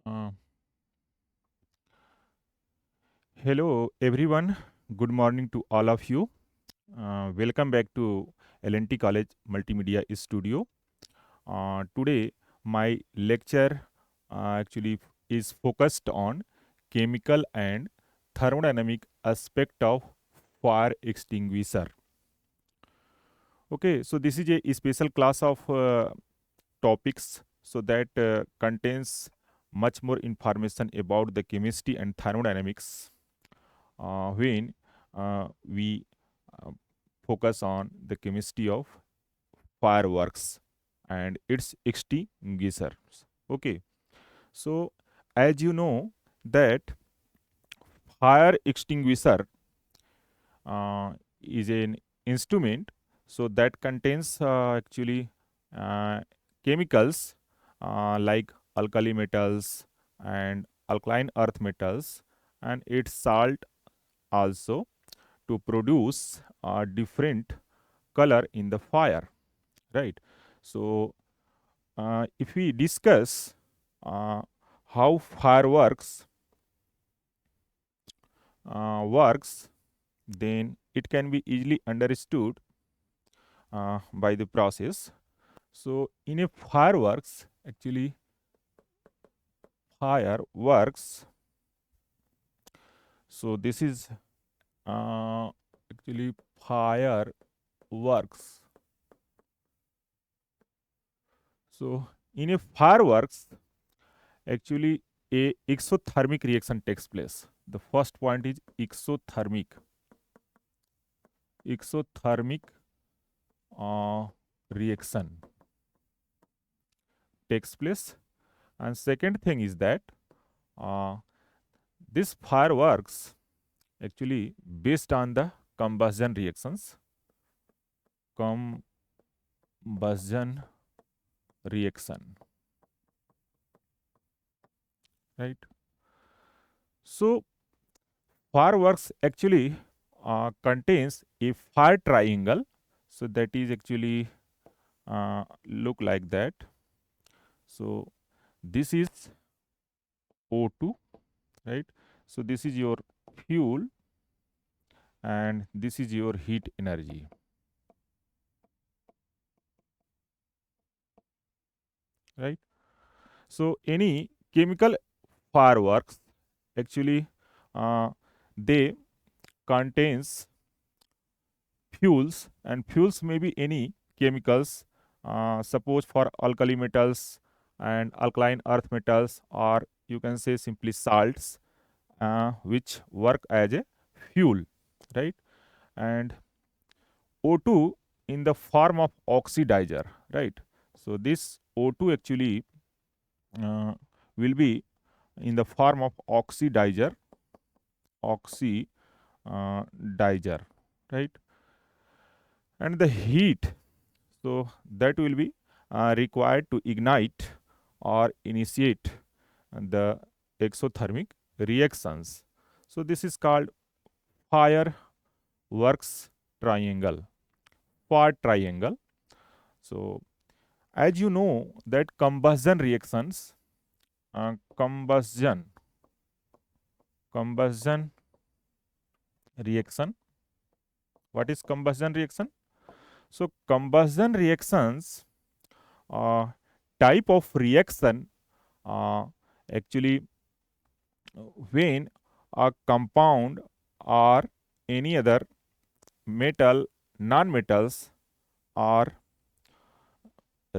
Uh, Hello, everyone. Good morning to all of you. Welcome back to LNT College Multimedia Studio. Today, my lecture is focused on chemical and thermodynamic aspect of fire extinguisher. Okay, so this is a special class of topics so that contains much more information about the chemistry and thermodynamics when we uh, focus on the chemistry of fireworks and its extinguishers. Okay, so as you know that fire extinguisher is an instrument so that contains uh, chemicals like alkali metals and alkaline earth metals and its salt also to produce a different color in the fire, right? So if we discuss uh, how fireworks works, then it can be easily understood by the process. So in a fireworks, so this is actually fireworks. So in a fireworks, actually a exothermic reaction takes place. The first point is exothermic reaction takes place, and second thing is that uh, this fireworks actually based on the combustion reaction, right? So fireworks actually contains a fire triangle, so that is actually look like that. So this is O2, right? So this is your fuel and this is your heat energy, right? So any chemical fireworks actually they contains fuels, and fuels may be any chemicals, suppose for alkali metals and alkaline earth metals, or you can say simply salts, which work as a fuel, right? And O2 in the form of oxidizer, right? So this O2 actually uh, will be in the form of oxidizer, right? And the heat, so that will be required to ignite or initiate the exothermic reactions. So this is called fireworks triangle, fire triangle. So as you know that combustion reactions, combustion reaction. What is combustion reaction? So combustion reactions, uh, type of reaction, uh, actually when a compound or any other metal, non-metals are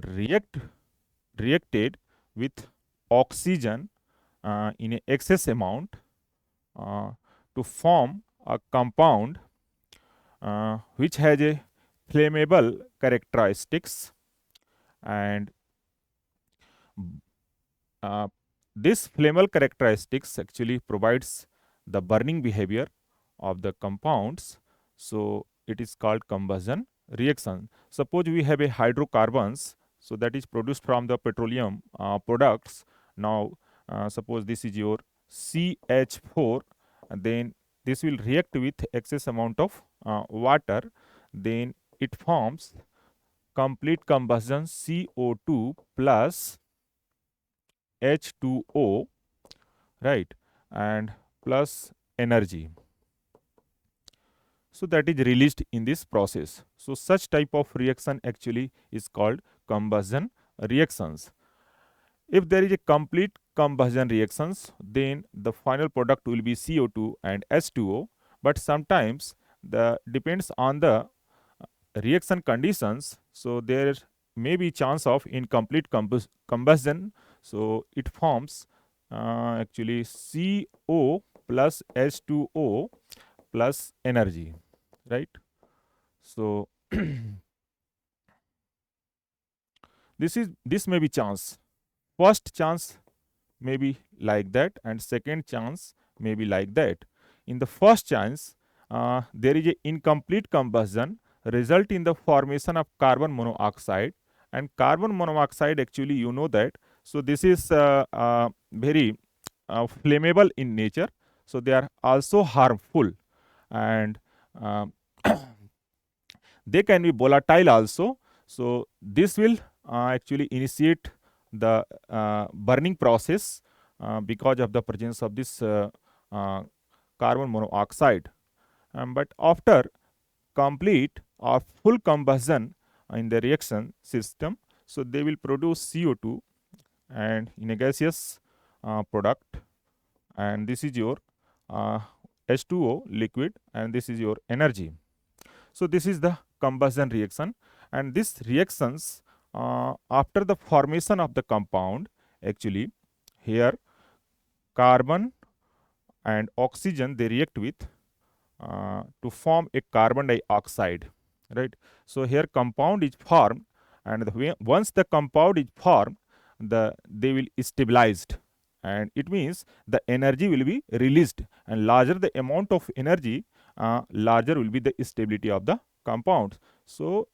react reacted with oxygen in a excess amount uh, to form a compound which has a flammable characteristics, and uh, this flammable characteristics actually provides the burning behavior of the compounds. So it is called combustion reaction. Suppose we have a hydrocarbons, so that is produced from the petroleum products. Now suppose this is your CH4, and then this will react with excess amount of water, then it forms complete combustion CO2 plus H2O, right, and plus energy. So that is released in this process. So such type of reaction actually is called combustion reactions. If there is a complete combustion reactions, then the final product will be CO2 and H2O. But sometimes the depends on the reaction conditions. So there may be chance of incomplete combustion. So it forms actually CO plus H2O plus energy, right? So this may be chance. First chance may be like that, and second chance may be like that. In the first chance, there is a incomplete combustion result in the formation of carbon monoxide, and carbon monoxide actually you know that. So this is very flammable in nature. So they are also harmful, and um, they can be volatile also. So this will actually initiate the burning process because of the presence of this uh, carbon monoxide. But after complete or full combustion in the reaction system, so they will produce CO2 and in a gaseous product, and this is your uh, H2O liquid, and this is your energy. So this is the combustion reaction, and these reactions after the formation of the compound, actually here carbon and oxygen they react with to form a carbon dioxide, right? So here compound is formed, and once the compound is formed, they will stabilized, and it means the energy will be released, and larger the amount of energy, larger will be the stability of the compound. So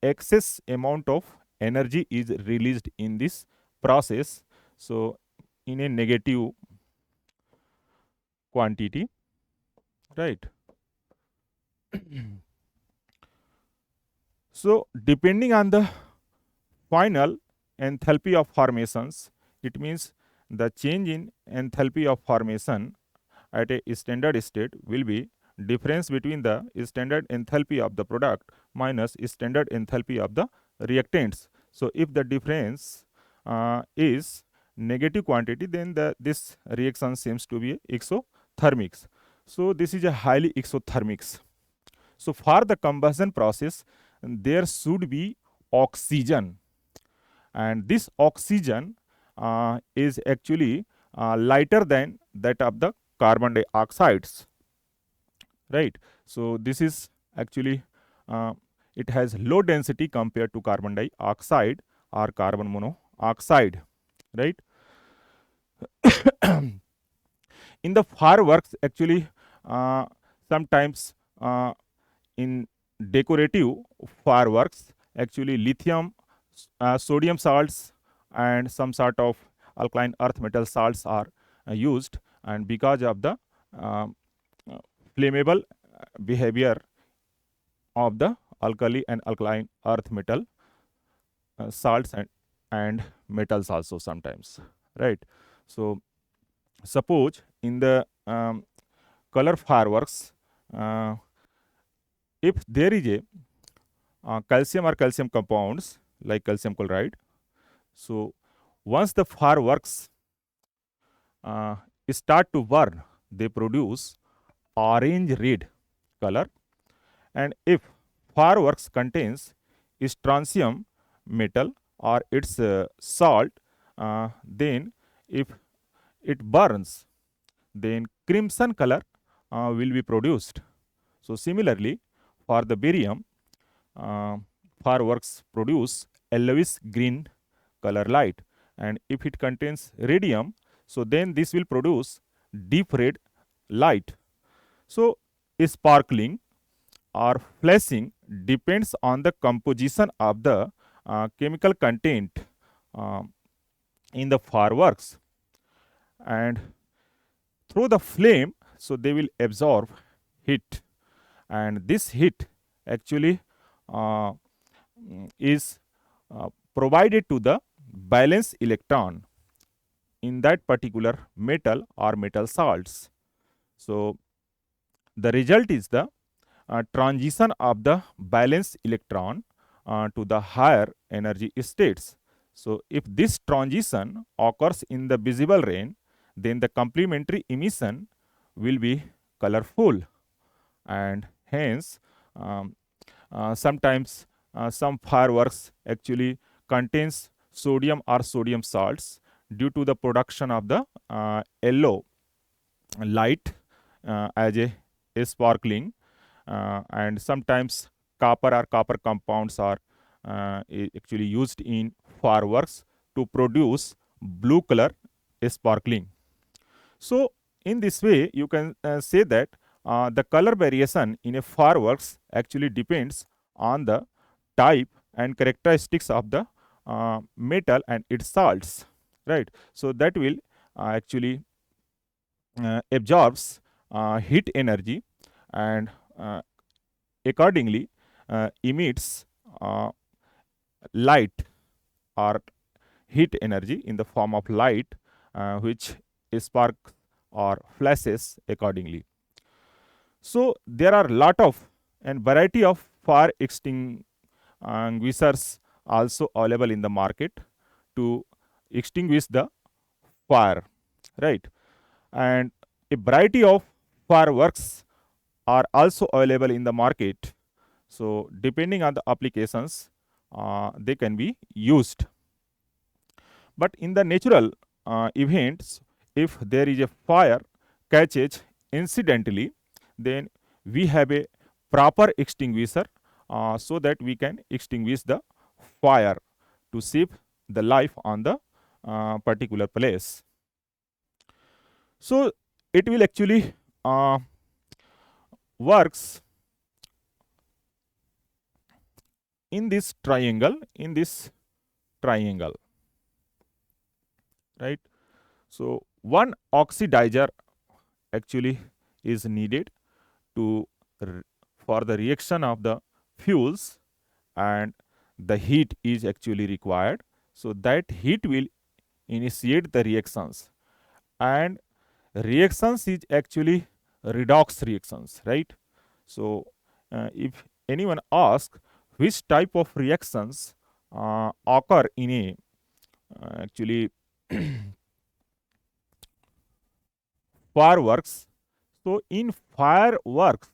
excess amount of energy is released in this process, so in a negative quantity, right? So depending on the final enthalpy of formations, it means the change in enthalpy of formation at a standard state will be difference between the standard enthalpy of the product minus standard enthalpy of the reactants. So if the difference is negative quantity, then this reaction seems to be exothermic. So this is a highly exothermic. So for the combustion process, there should be oxygen, and this oxygen is actually lighter than that of the carbon dioxides, right? So this is actually uh, it has low density compared to carbon dioxide or carbon monoxide, right? In the fireworks, actually uh, sometimes in decorative fireworks, actually lithium, sodium salts, and some sort of alkaline earth metal salts are used, and because of the um, uh, flammable behavior of the alkali and alkaline earth metal salts and metals also sometimes, right? So suppose in the color fireworks, if there is a calcium or calcium compounds like calcium chloride, so once the fireworks uh, start to burn, they produce orange red color, and if fireworks contains strontium metal or its salt, then if it burns, then crimson color will be produced. So similarly, for the barium, uh, fireworks produce yellowish green color light, and if it contains radium, so then this will produce deep red light. So sparkling or flashing depends on the composition of the chemical content uh, in the fireworks, and through the flame, so they will absorb heat, and this heat actually uh, is provided to the valence electron, in that particular metal or metal salts. So the result is the transition of the valence electron to the higher energy states. So if this transition occurs in the visible range, then the complementary emission will be colorful, and hence sometimes some fireworks actually contains sodium or sodium salts due to the production of the yellow light as a sparkling, and sometimes copper or copper compounds are actually used in fireworks to produce blue color sparkling. So in this way, you can say that the color variation in a fireworks actually depends on the type and characteristics of the metal and its salts, right? So that will actually absorbs heat energy, and accordingly emits light or heat energy in the form of light, which sparks or flashes accordingly. So there are lot of and variety of fire extinguishers also available in the market to extinguish the fire, right? And a variety of fireworks are also available in the market. So depending on the applications, they can be used. But in the natural events, if there is a fire catches incidentally, then we have a proper extinguisher so that we can extinguish the fire to save the life on the particular place. So it will actually works in this triangle, right? So one oxidizer actually is needed to for the reaction of the fuels, and the heat is actually required. So that heat will initiate the reactions, and reactions is actually redox reactions, right? So if anyone asks which type of reactions occur in a actually fireworks, so in fireworks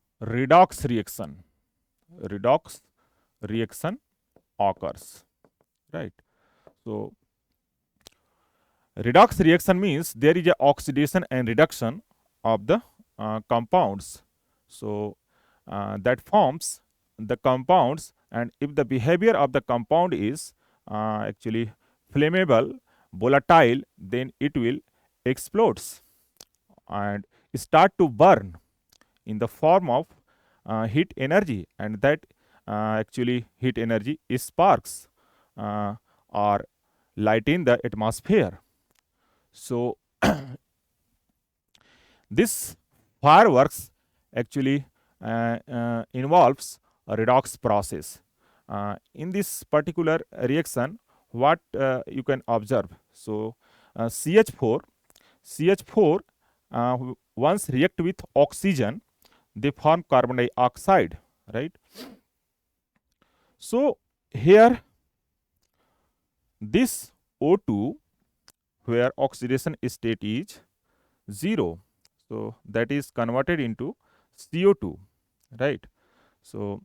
redox reaction occurs, right? So redox reaction means there is a oxidation and reduction of the compounds. So that forms the compounds, and if the behavior of the compound is actually flammable, volatile, then it will explodes and start to burn in the form of heat energy, and that actually heat energy is sparks or lighten the atmosphere. So this fireworks actually involves a redox process. In this particular reaction, what you can observe? So CH4 once react with oxygen, they form carbon dioxide, right? So here this O2, where oxidation state is 0, so that is converted into CO2, right? So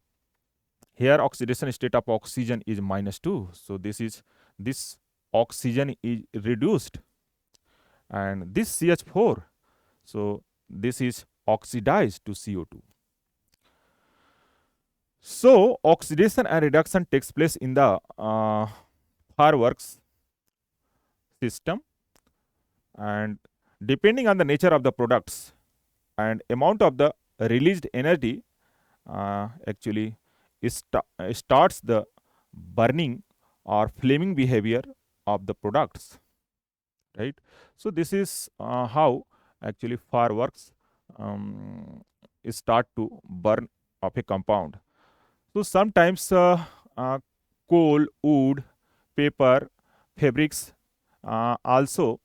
here oxidation state of oxygen is -2, so this oxygen is reduced, and this CH4, so this is oxidized to CO2. So oxidation and reduction takes place in the fireworks system, and depending on the nature of the products and amount of the released energy, actually starts the burning or flaming behavior of the products, right? So this is how actually fireworks start to burn of a compound. So sometimes coal, wood, paper, fabrics also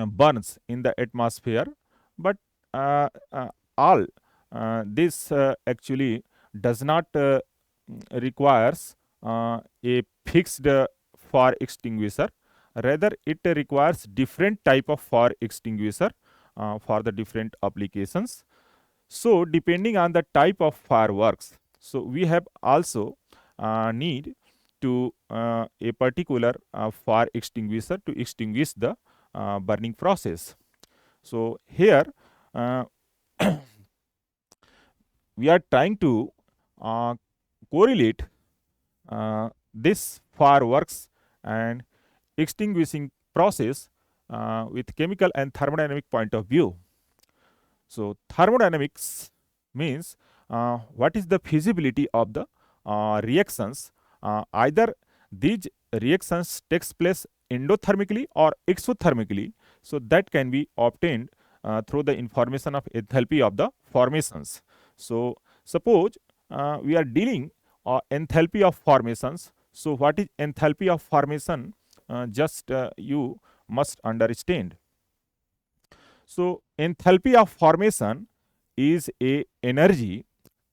burns in the atmosphere, but uh, uh, all this actually does not requires a fixed fire extinguisher. Rather, it requires different type of fire extinguisher for the different applications. So depending on the type of fireworks, so we have also need to a particular fire extinguisher to extinguish the burning process. So here uh, we are trying to uh, correlate this fireworks and extinguishing process with chemical and thermodynamic point of view. So thermodynamics means what is the feasibility of the reactions. Either these reactions takes place endothermically or exothermically. So that can be obtained through the information of enthalpy of the formations. So suppose we are dealing enthalpy of formations. So what is enthalpy of formation? Just you must understand. So enthalpy of formation is a energy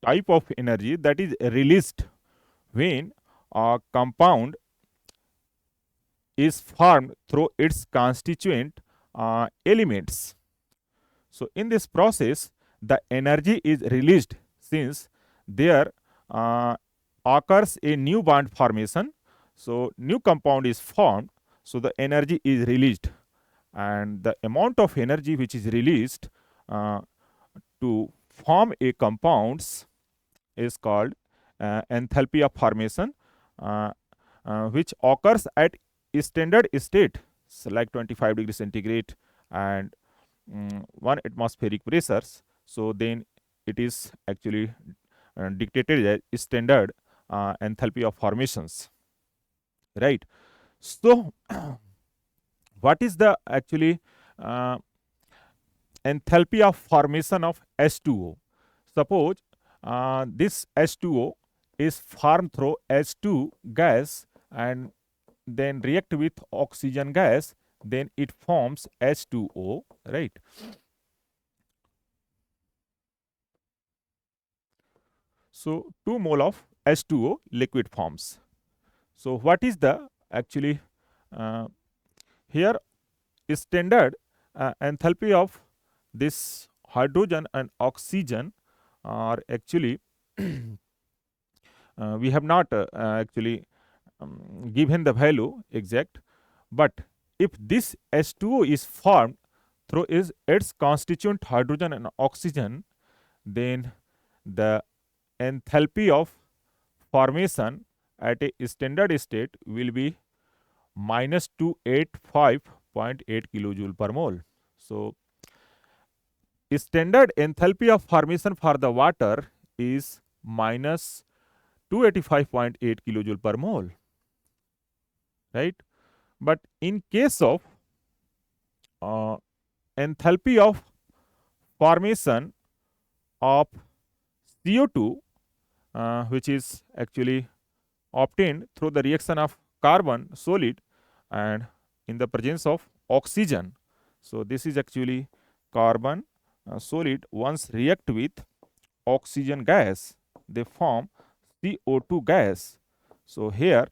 type of energy that is released when a compound is formed through its constituent elements. So in this process, the energy is released since there uh, occurs a new bond formation. So new compound is formed. So the energy is released, and the amount of energy which is released to form a compounds is called enthalpy of formation, uh, which occurs at standard state, so like 25 degrees centigrade and 1 atmospheric pressures. So then it is actually dictated as standard enthalpy of formations, right? So what is the actually enthalpy of formation of H2O? Suppose this H2O is formed through H2 gas and then react with oxygen gas, then it forms H2O, right? So 2 mole of H2O liquid forms. So what is the actually uh, here standard enthalpy of this hydrogen and oxygen are actually we have not actually given the value exact, but if this H2O is formed through its constituent hydrogen and oxygen, then the enthalpy of formation at a standard state will be minus 285.8 kilojoule per mole. So standard enthalpy of formation for the water is minus 285.8 kilojoule per mole, right? But in case of uh, enthalpy of formation of CO2, which is actually obtained through the reaction of carbon solid and in the presence of oxygen. So this is actually carbon solid once react with oxygen gas, they form CO2 gas. So here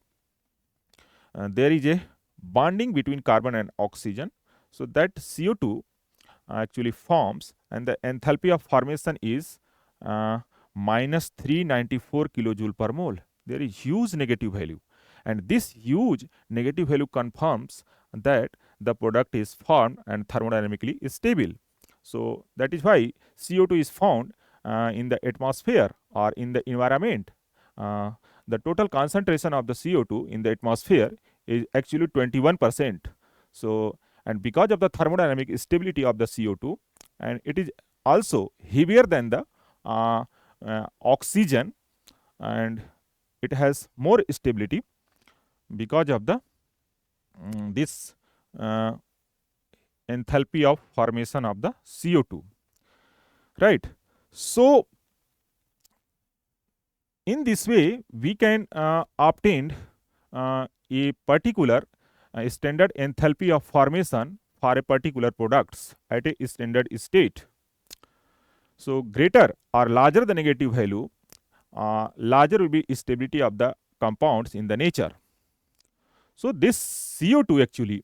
there is a bonding between carbon and oxygen. So that CO2 actually forms, and the enthalpy of formation is minus 394 kilojoule per mole. There is huge negative value, and this huge negative value confirms that the product is formed and thermodynamically stable. So that is why CO2 is found in the atmosphere or in the environment. The total concentration of the CO2 in the atmosphere is actually 21%. So, and because of the thermodynamic stability of the CO2, and it is also heavier than the oxygen, and it has more stability because of the this enthalpy of formation of the CO2, right? So in this way, we can obtain a particular standard enthalpy of formation for a particular products at a standard state. So greater or larger the negative value, larger will be stability of the compounds in the nature. So this CO2 actually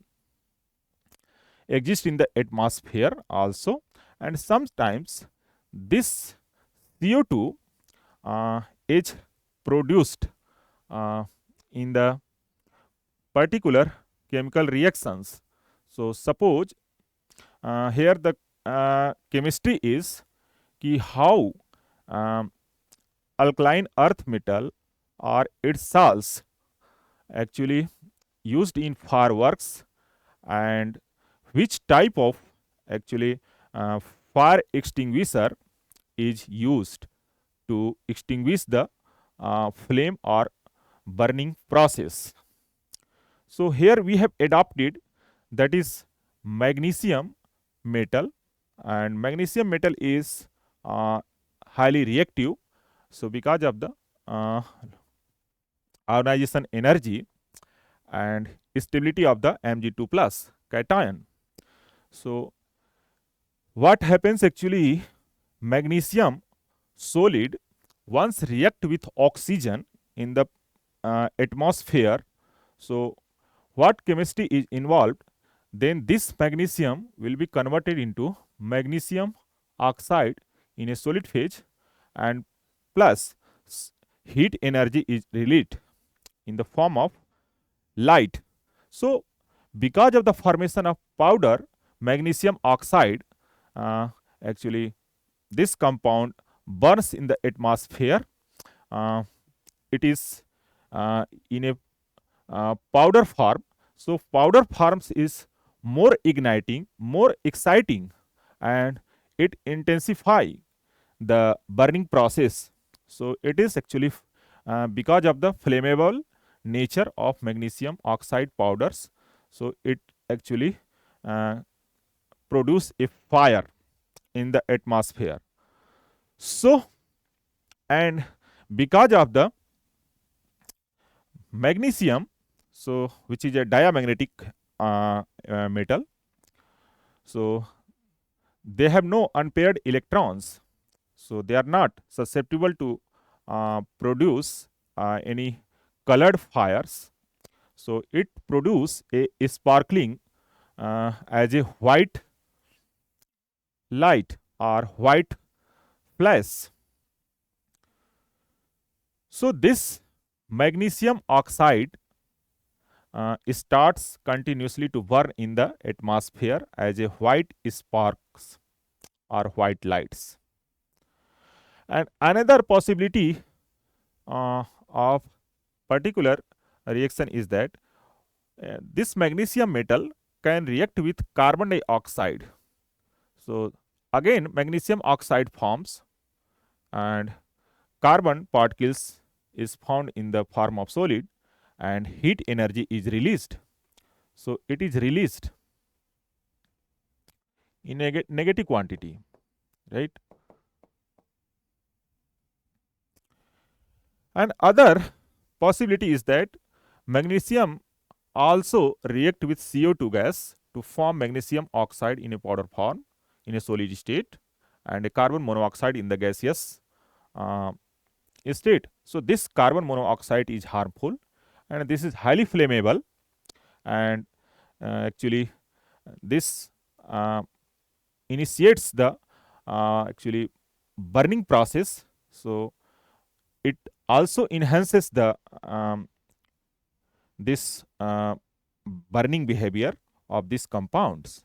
exists in the atmosphere also, and sometimes this CO2 is produced in the particular chemical reactions. So suppose here the chemistry is ki how alkaline earth metal or its salts actually used in fireworks, and which type of actually fire extinguisher is used to extinguish the flame or burning process. So here we have adopted, that is magnesium metal, and magnesium metal is highly reactive. So because of the ionization energy and stability of the Mg2 plus cation. So what happens actually, magnesium solid once react with oxygen in the atmosphere. So what chemistry is involved, then this magnesium will be converted into magnesium oxide in a solid phase, and plus heat energy is released in the form of light. So because of the formation of powder magnesium oxide, actually this compound burns in the atmosphere. It is in a powder form. So powder forms is more igniting, more exciting, and it intensify the burning process. So it is actually because of the flammable nature of magnesium oxide powders. So it actually produce a fire in the atmosphere. So, and because of the magnesium, so which is a diamagnetic metal, so they have no unpaired electrons, so they are not susceptible to produce any colored fires. So it produce a sparkling as a white light or white flash. So this magnesium oxide starts continuously to burn in the atmosphere as a white sparks or white lights. And another possibility of particular reaction is that this magnesium metal can react with carbon dioxide. So again magnesium oxide forms, and carbon particles is found in the form of solid, and heat energy is released. So it is released in negative quantity, right? And other possibility is that magnesium also react with CO2 gas to form magnesium oxide in a powder form in a solid state, and a carbon monoxide in the gaseous state. So this carbon monoxide is harmful, and this is highly flammable, and actually this initiates the actually burning process. So it also enhances the this burning behavior of these compounds.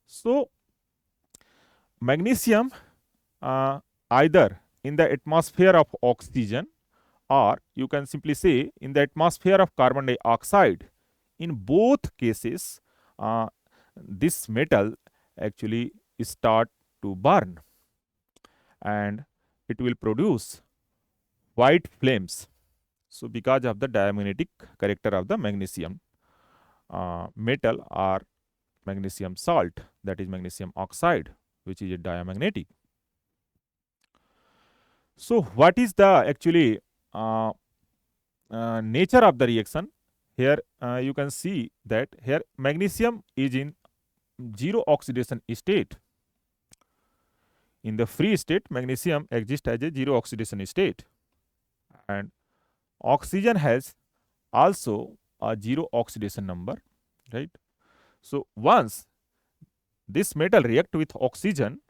So magnesium either in the atmosphere of oxygen, or you can simply say in the atmosphere of carbon dioxide, in both cases this metal actually start to burn, and it will produce white flames. So because of the diamagnetic character of the magnesium metal or magnesium salt, that is magnesium oxide, which is a diamagnetic. So what is the actually nature of the reaction. Here you can see that here magnesium is in zero oxidation state. In the free state, magnesium exists as a zero oxidation state, and oxygen has also a zero oxidation number, right? So once this metal react with oxygen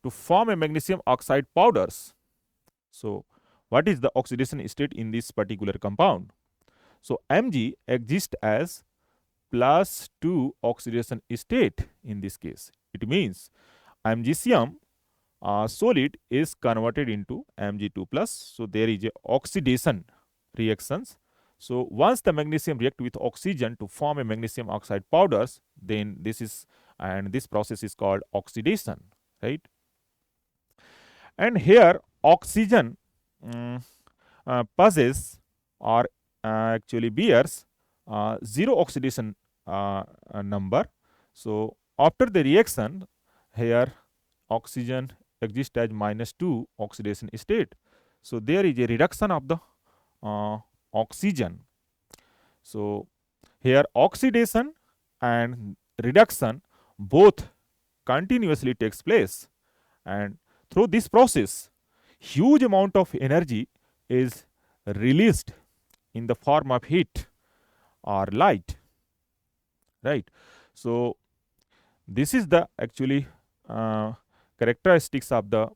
to form a magnesium oxide powders. So what is the oxidation state in this particular compound? So Mg exists as +2 oxidation state in this case. It means magnesium solid is converted into Mg2 plus. So there is a oxidation reactions. So once the magnesium react with oxygen to form a magnesium oxide powders, then this process is called oxidation, right? And here oxygen possesses or actually bears zero oxidation number. So after the reaction, here oxygen exists as -2 oxidation state. So there is a reduction of the oxygen. So here oxidation and reduction both continuously takes place, and through this process huge amount of energy is released in the form of heat or light, right? So this is the actually characteristics of the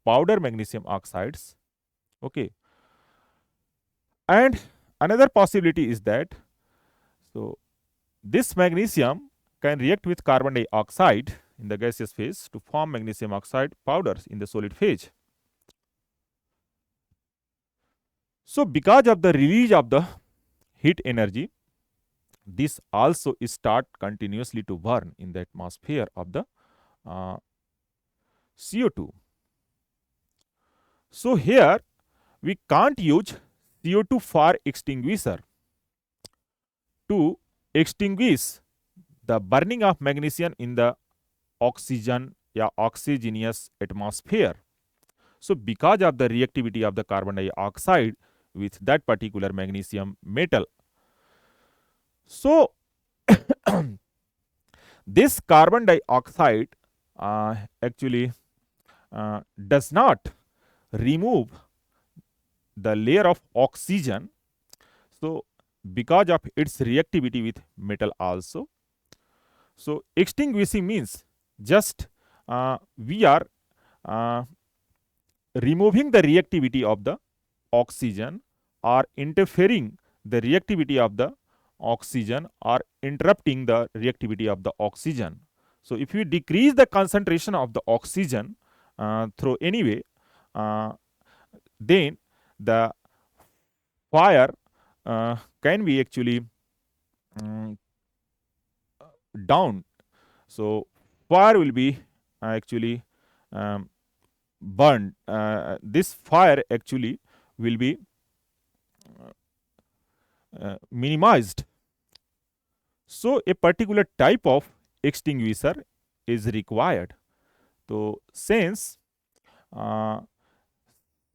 powder magnesium oxides. Okay, and another possibility is that so this magnesium can react with carbon dioxide in the gaseous phase to form magnesium oxide powders in the solid phase. So because of the release of the heat energy, this also start continuously to burn in the atmosphere of the CO2. So here we can't use CO2 fire extinguisher to extinguish the burning of magnesium in the oxygenous atmosphere. So because of the reactivity of the carbon dioxide with that particular magnesium metal, so this carbon dioxide actually does not remove the layer of oxygen. So because of its reactivity with metal also, so extinguishing means just we are removing the reactivity of the oxygen or interfering the reactivity of the oxygen or interrupting the reactivity of the oxygen. So if you decrease the concentration of the oxygen through any way, then the fire can be actually down. So fire will be actually burned. This fire actually will be minimized. So a particular type of extinguisher is required. So since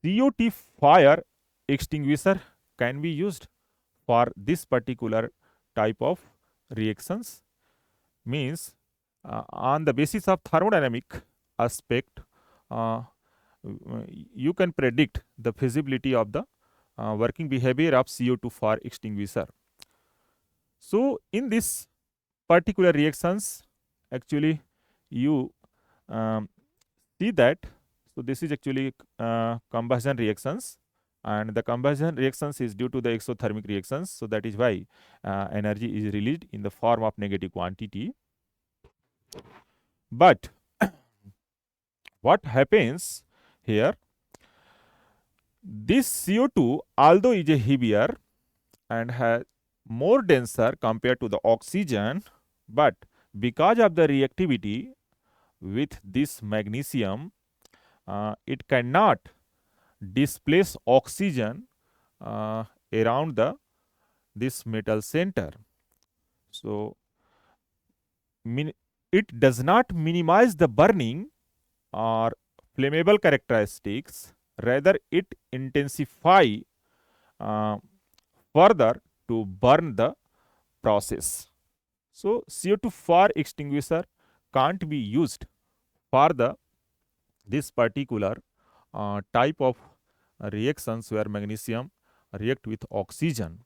CO2 fire extinguisher can be used for this particular type of reactions, means on the basis of thermodynamic aspect, you can predict the feasibility of the working behavior of CO2 fire extinguisher. So in this particular reactions, actually you see that, so this is actually combustion reactions, and the combustion reactions is due to the exothermic reactions. So that is why energy is released in the form of negative quantity. But what happens here, this CO2 although is a heavier and has more denser compared to the oxygen, but because of the reactivity with this magnesium, it cannot displace oxygen around this metal center. So it does not minimize the burning or flammable characteristics, rather it intensify uh, further to burn the process. So CO2 fire extinguisher can't be used for the this particular type of reactions where magnesium react with oxygen.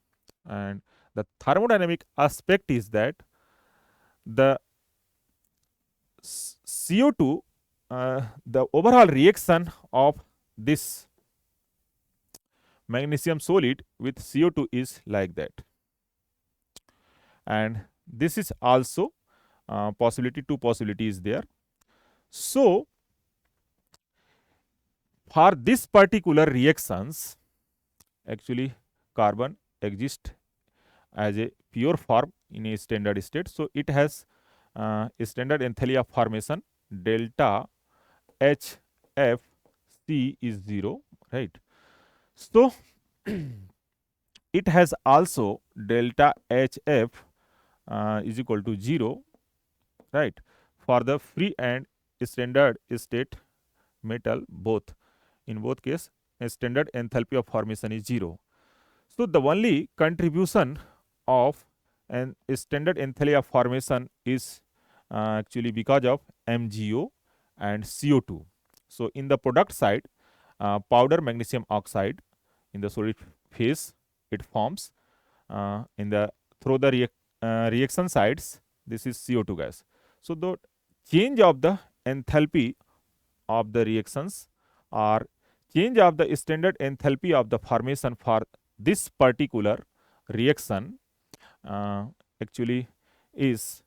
And the thermodynamic aspect is that the CO2, the overall reaction of this magnesium solid with CO2 is like that. And this is also two possibilities there. So for this particular reactions, actually carbon exists as a pure form in a standard state. So it has a standard enthalpy of formation delta HFC is 0, right? So it has also delta HF is equal to 0, right, for the free and standard state metal both. In both case, a standard enthalpy of formation is 0. So the only contribution of an standard enthalpy of formation is actually because of MgO and CO2. So in the product side, powder magnesium oxide in the solid phase it forms. In the through the reaction sides, this is CO2 gas. So the change of the enthalpy of the reactions or change of the standard enthalpy of the formation for this particular reaction actually is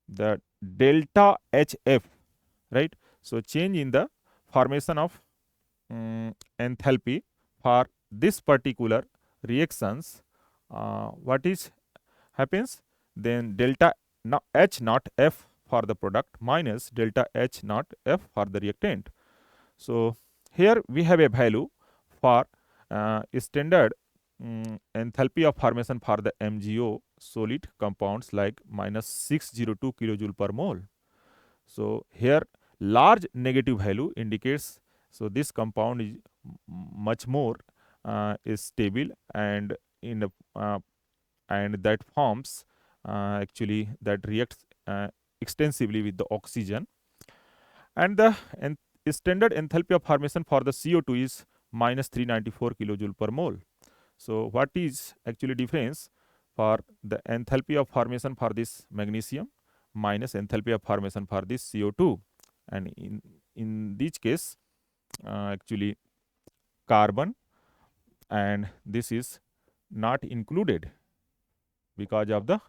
the delta HF, right? So change in the formation of enthalpy for this particular reactions, what is happens, then delta H naught F for the product minus delta H naught F for the reactant. So here we have a value for standard enthalpy of formation for the MgO solid compounds like minus 602 kilojoule per mole. So here large negative value indicates, so this compound is much more is stable and in the and that forms actually that reacts extensively with the oxygen. And the standard enthalpy of formation for the CO2 is minus 394 kilojoule per mole. So what is actually difference for the enthalpy of formation for this magnesium minus enthalpy of formation for this CO2? And in this case, actually carbon, and this is not included because of the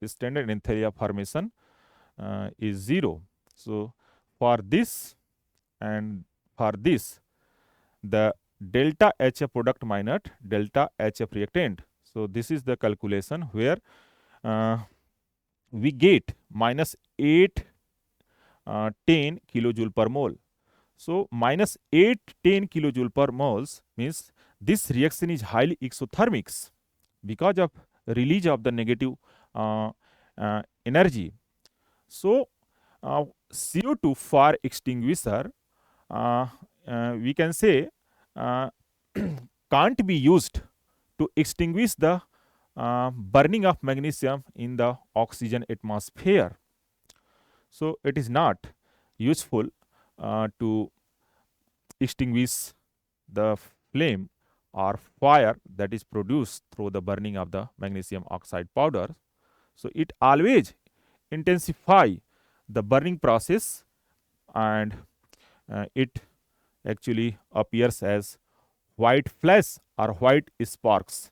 standard enthalpy of formation is 0. So for this and for this, the delta HF product minus delta HF reactant. So this is the calculation where we get minus 810 kilojoule per mole. So minus 810 kilojoule per moles means this reaction is highly exothermic because of release of the negative energy. So CO2 fire extinguisher, we can say can't be used to extinguish the burning of magnesium in the oxygen atmosphere. So it is not useful to extinguish the flame or fire that is produced through the burning of the magnesium oxide powder. So it always intensify the burning process, and it actually appears as white flash or white sparks.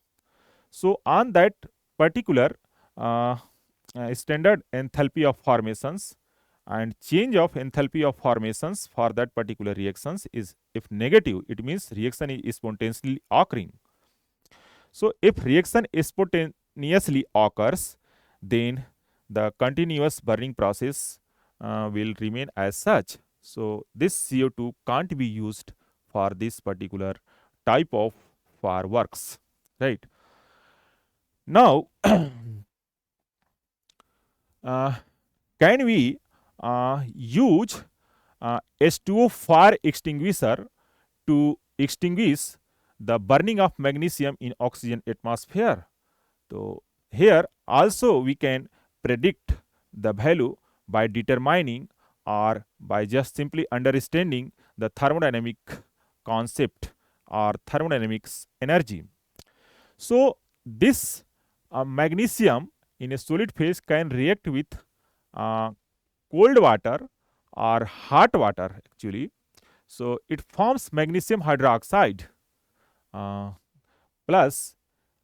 So on that particular standard enthalpy of formations, and change of enthalpy of formations for that particular reactions is, if negative, it means reaction is spontaneously occurring. So if reaction spontaneously occurs, then the continuous burning process will remain as such. So this CO2 can't be used for this particular type of fireworks, right? Now, can we use H2O fire extinguisher to extinguish the burning of magnesium in oxygen atmosphere. So here also we can predict the value by determining or by just simply understanding the thermodynamic concept or thermodynamics energy. So this magnesium in a solid phase can react with uh, cold water or hot water actually. So it forms magnesium hydroxide uh, plus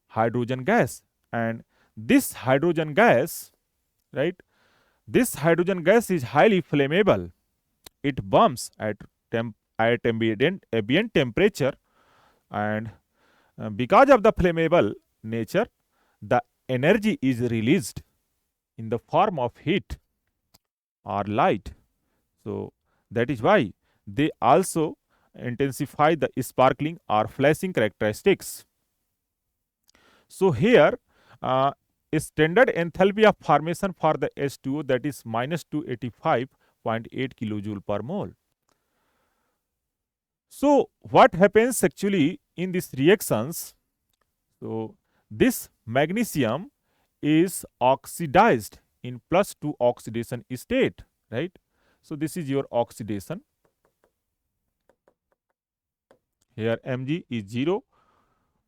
hydrogen gas, and this hydrogen gas, right, this hydrogen gas is highly flammable. It burns at ambient temperature, and because of the flammable nature, the energy is released in the form of heat or light. So that is why they also intensify the sparkling or flashing characteristics. So here, a standard enthalpy of formation for the H2O, that is minus 285.8 kilojoule per mole. So what happens actually in these reactions? So this magnesium is oxidized in +2 oxidation state, right? So this is your oxidation. Here Mg is 0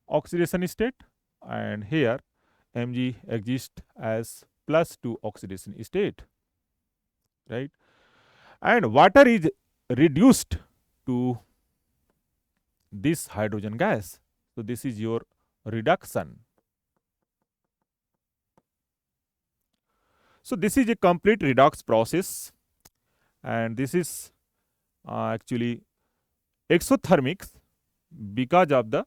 oxidation state, and here Mg exists as +2 oxidation state, right? And water is reduced to this hydrogen gas. So this is your reduction. So this is a complete redox process, and this is actually exothermic because of the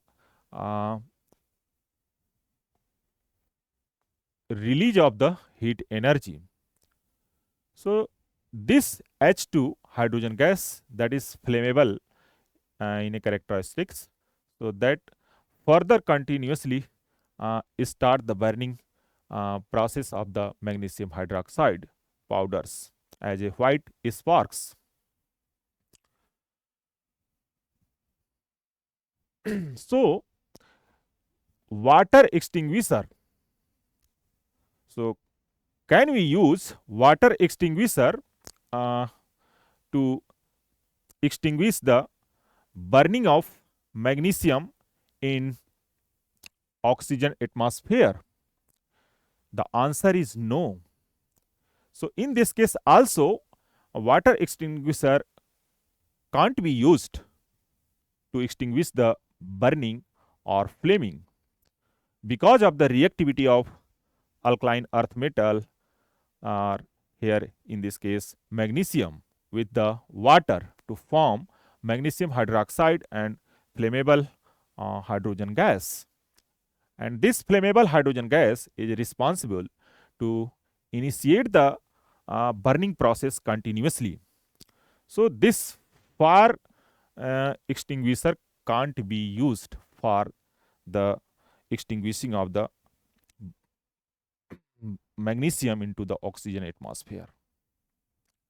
release of the heat energy. So this H2 hydrogen gas, that is flammable in a characteristics, so that further continuously start the burning process of the magnesium hydroxide powders as a white sparks. So water extinguisher. So can we use water extinguisher to extinguish the burning of magnesium in oxygen atmosphere? The answer is no. So in this case also, a water extinguisher can't be used to extinguish the burning or flaming because of the reactivity of alkaline earth metal, or here in this case magnesium, with the water to form magnesium hydroxide and flammable hydrogen gas. And this flammable hydrogen gas is responsible to initiate the burning process continuously. So this fire extinguisher can't be used for the extinguishing of the magnesium into the oxygen atmosphere,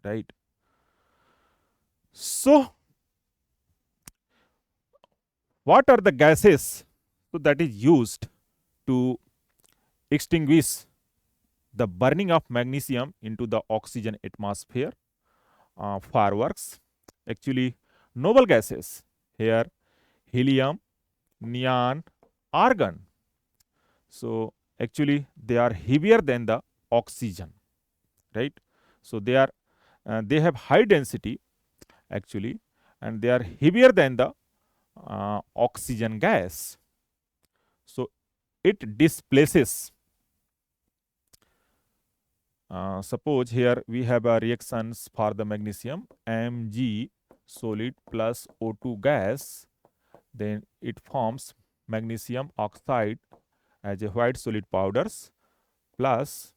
right? So what are the gases that is used to extinguish the burning of magnesium into the oxygen atmosphere? Fireworks, actually noble gases, here helium, neon, argon. So actually they are heavier than the oxygen, right? So they have high density actually, and they are heavier than the oxygen gas. So it displaces. Suppose here we have reactions for the magnesium, Mg solid plus O2 gas, then it forms magnesium oxide as a white solid powders, plus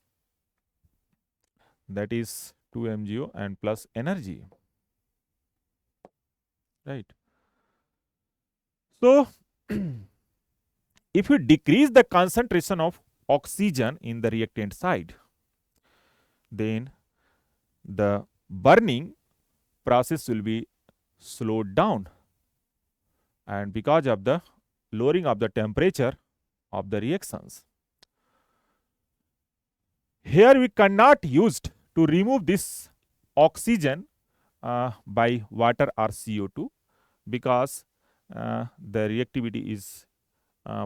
that is 2 MgO and plus energy, right? So if you decrease the concentration of oxygen in the reactant side, then the burning process will be slowed down, and because of the lowering of the temperature of the reactions. Here we cannot use to remove this oxygen by water or CO2 because the reactivity is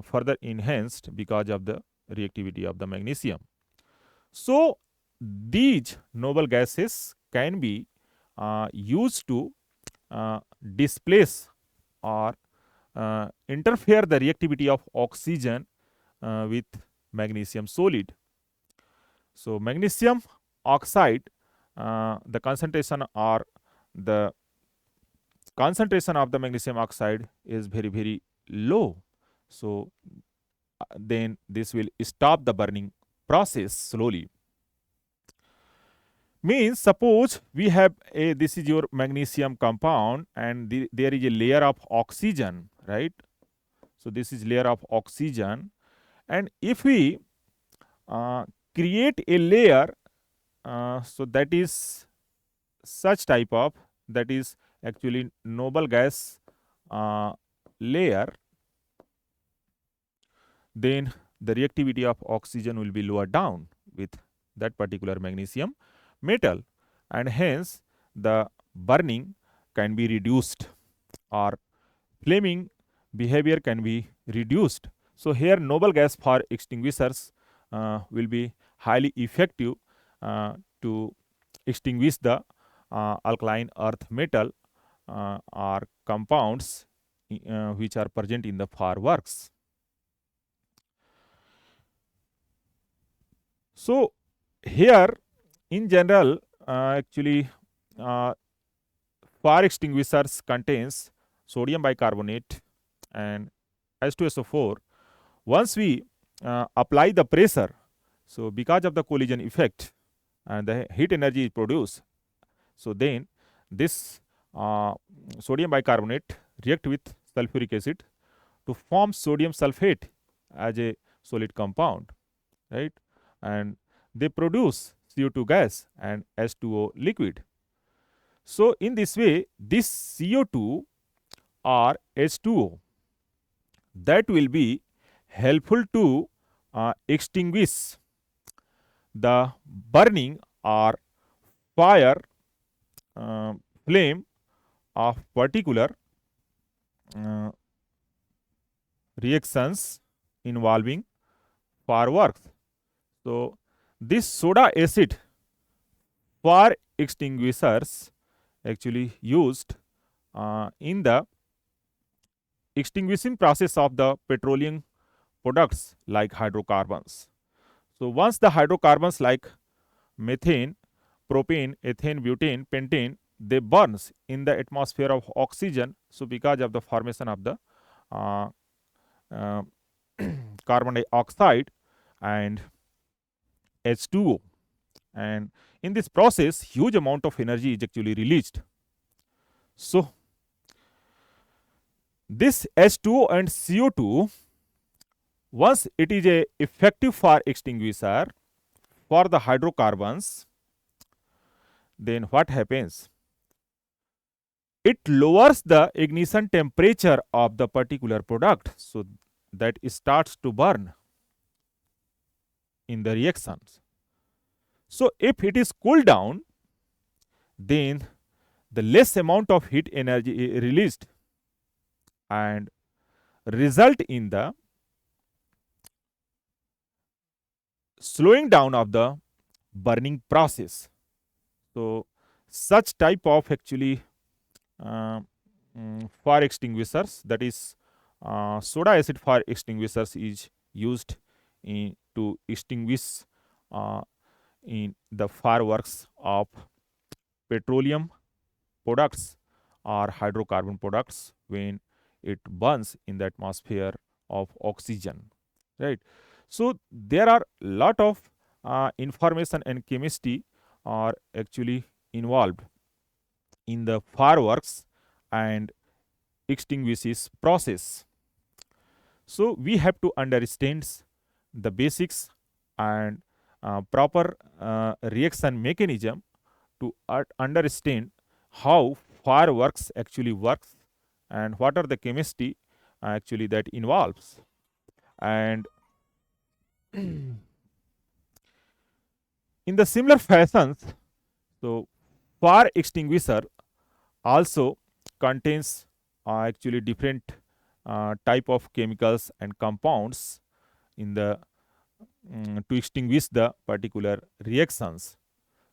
further enhanced because of the reactivity of the magnesium. So these noble gases can be used to displace or interfere the reactivity of oxygen with magnesium solid. So magnesium oxide, the concentration or the concentration of the magnesium oxide is very low. So then this will stop the burning process slowly. Means suppose we have this is your magnesium compound and there is a layer of oxygen, right? So this is layer of oxygen, and if we create a layer, so that is such type of, that is actually noble gas layer, then the reactivity of oxygen will be lowered down with that particular magnesium metal, and hence the burning can be reduced or flaming behavior can be reduced. So here noble gas for extinguishers will be highly effective to extinguish the alkaline earth metal or compounds which are present in the fireworks. So here in general actually fire extinguishers contains sodium bicarbonate and H2SO4. Once we apply the pressure, so because of the collision effect and the heat energy is produced, so then this sodium bicarbonate react with sulfuric acid to form sodium sulfate as a solid compound, right? And they produce CO2 gas and H2O liquid. So in this way, this CO2 or H2O that will be helpful to extinguish the burning or fire flame of particular reactions involving fireworks. So this soda acid fire extinguishers actually used in the extinguishing process of the petroleum products like hydrocarbons. So once the hydrocarbons like methane, propane, ethane, butane, pentane, they burns in the atmosphere of oxygen. So because of the formation of the carbon dioxide and H2O, and in this process huge amount of energy is actually released. So this H2O and CO2, once it is a effective fire extinguisher for the hydrocarbons, then what happens? It lowers the ignition temperature of the particular product, so that it starts to burn in the reactions. So if it is cooled down, then the less amount of heat energy is released and result in the slowing down of the burning process. So such type of actually fire extinguishers, that is soda acid fire extinguishers, is used to extinguish in the fireworks of petroleum products or hydrocarbon products when it burns in the atmosphere of oxygen, right? So there are lot of information and chemistry are actually involved in the fireworks and extinguishes process. So we have to understand the basics and proper reaction mechanism to understand how fireworks actually works and what are the chemistry actually that involves. And in the similar fashions, so fire extinguisher also contains actually different type of chemicals and compounds in the to extinguish the particular reactions.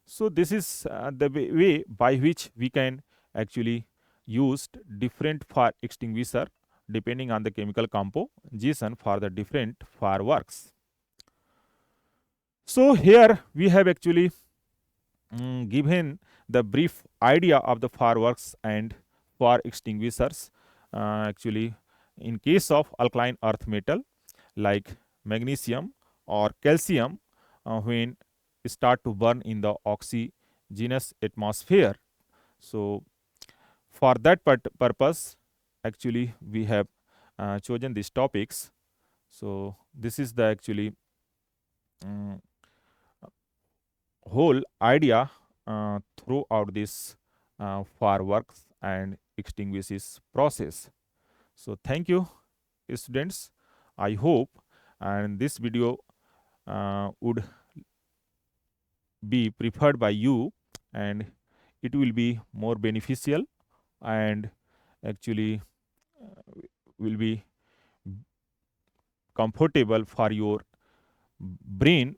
So this is the way by which we can actually use different fire extinguisher depending on the chemical composition for the different fireworks. So here we have actually given the brief idea of the fireworks and fire extinguishers. Actually, in case of alkaline earth metal like magnesium or calcium, when start to burn in the oxygenous atmosphere. So for that purpose, actually we have chosen these topics. So this is the actually um, whole idea throughout this fireworks and extinguishes process. So thank you, students. I hope and this video would be preferred by you, and it will be more beneficial and actually will be comfortable for your brain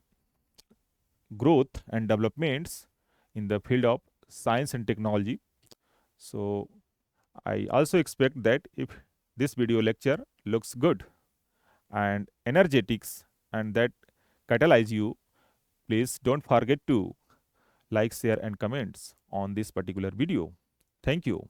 growth and developments in the field of science and technology. So I also expect that if this video lecture looks good and energetics and that catalyze you, please don't forget to like, share and comments on this particular video. Thank you.